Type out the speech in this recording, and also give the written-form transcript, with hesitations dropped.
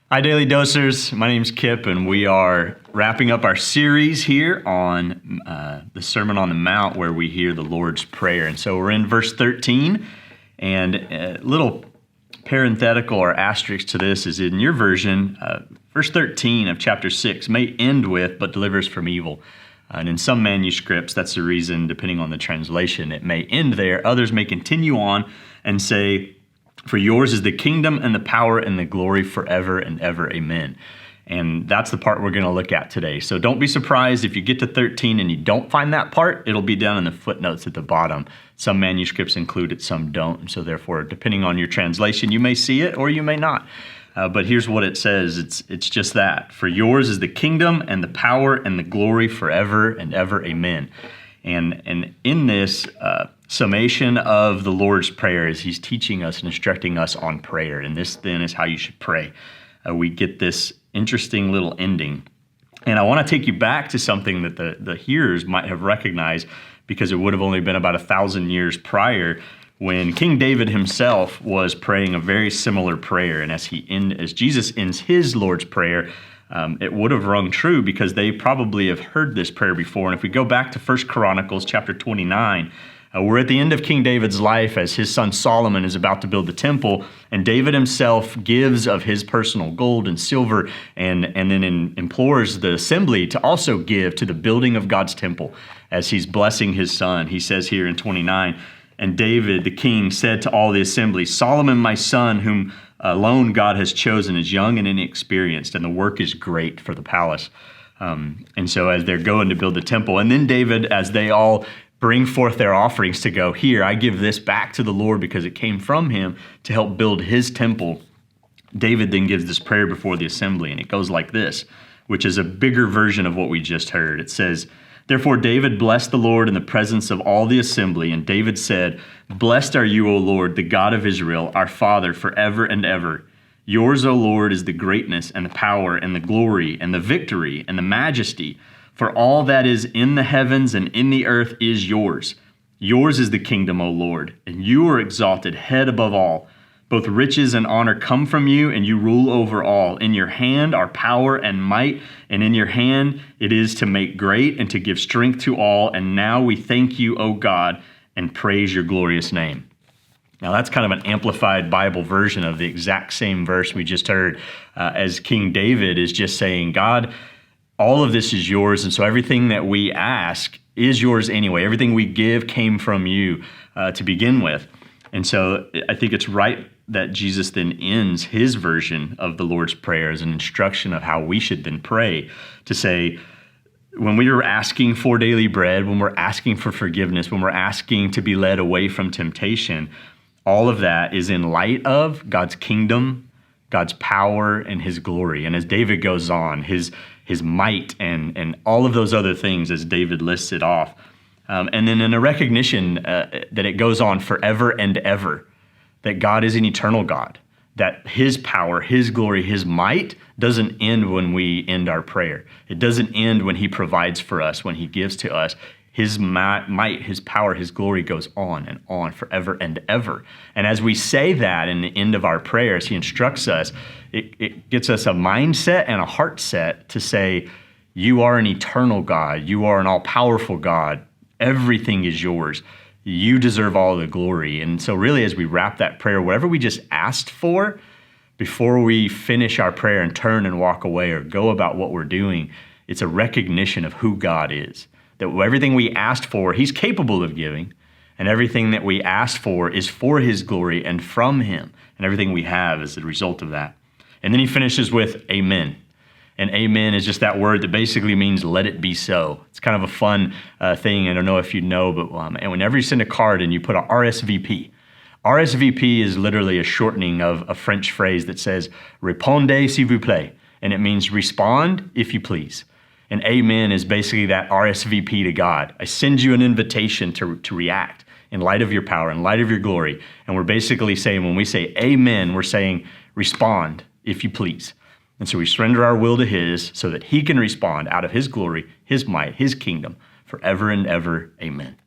Hi, Daily Dosers. My name's Kip, and we are wrapping up our series here on the Sermon on the Mount, where we hear the Lord's Prayer. And so we're in verse 13, and a little parenthetical or asterisk to this is in your version, verse 13 of chapter 6 may end with, but delivers from evil. And in some manuscripts, that's the reason, depending on the translation, it may end there. Others may continue on and say, for yours is the kingdom and the power and the glory forever and ever. Amen. And that's the part we're going to look at today. So don't be surprised if you get to 13 and you don't find that part. It'll be down in the footnotes at the bottom. Some manuscripts include it, some don't. And so therefore, depending on your translation, you may see it or you may not. But here's what it says. It's just that. For yours is the kingdom and the power and the glory forever and ever. Amen. And in this summation of the Lord's Prayer, is he's teaching us and instructing us on prayer. And this then is how you should pray. We get this interesting little ending. And I want to take you back to something that the hearers might have recognized, because it would have only been about 1,000 years prior when King David himself was praying a very similar prayer. And as Jesus ends his Lord's Prayer, it would have rung true because they probably have heard this prayer before. And if we go back to 1 Chronicles chapter 29, we're at the end of King David's life as his son Solomon is about to build the temple, and David himself gives of his personal gold and silver and then implores the assembly to also give to the building of God's temple as he's blessing his son. He says here in 29, and David the king said to all the assembly, Solomon my son, whom alone God has chosen, is young and inexperienced, and the work is great for the palace. And so as they're going to build the temple, and then David, as they all bring forth their offerings to go, here, I give this back to the Lord because it came from him to help build his temple. David then gives this prayer before the assembly, and it goes like this, which is a bigger version of what we just heard. It says, therefore David blessed the Lord in the presence of all the assembly, and David said, blessed are you, O Lord, the God of Israel, our Father, forever and ever. Yours, O Lord, is the greatness and the power and the glory and the victory and the majesty. For all that is in the heavens and in the earth is yours. Yours is the kingdom, O Lord, and you are exalted head above all. Both riches and honor come from you, and you rule over all. In your hand are power and might, and in your hand it is to make great and to give strength to all. And now we thank you, O God, and praise your glorious name. Now that's kind of an amplified Bible version of the exact same verse we just heard, as King David is just saying, God, all of this is yours, and so everything that we ask is yours anyway. Everything we give came from you to begin with. And so I think it's right that Jesus then ends his version of the Lord's Prayer as an instruction of how we should then pray, to say, when we are asking for daily bread, when we're asking for forgiveness, when we're asking to be led away from temptation, all of that is in light of God's kingdom, God's power, and his glory. And as David goes on, his might and all of those other things as David lists it off. And then in a recognition that it goes on forever and ever, that God is an eternal God, that his power, his glory, his might doesn't end when we end our prayer. It doesn't end when he provides for us, when he gives to us. His might, his power, his glory goes on and on forever and ever. And as we say that in the end of our prayers, he instructs us, it gets us a mindset and a heart set to say, you are an eternal God. You are an all-powerful God. Everything is yours. You deserve all the glory. And so really, as we wrap that prayer, whatever we just asked for, before we finish our prayer and turn and walk away or go about what we're doing, it's a recognition of who God is. That everything we asked for, he's capable of giving, and everything that we asked for is for his glory and from him, and everything we have is the result of that. And then he finishes with amen. And amen is just that word that basically means let it be so. It's kind of a fun thing. I don't know if you know, but and whenever you send a card and you put a RSVP, RSVP is literally a shortening of a French phrase that says, répondez s'il vous plaît, and it means respond if you please. And amen is basically that RSVP to God. I send you an invitation to react in light of your power, in light of your glory. And we're basically saying, when we say amen, we're saying respond if you please. And so we surrender our will to his so that he can respond out of his glory, his might, his kingdom forever and ever. Amen.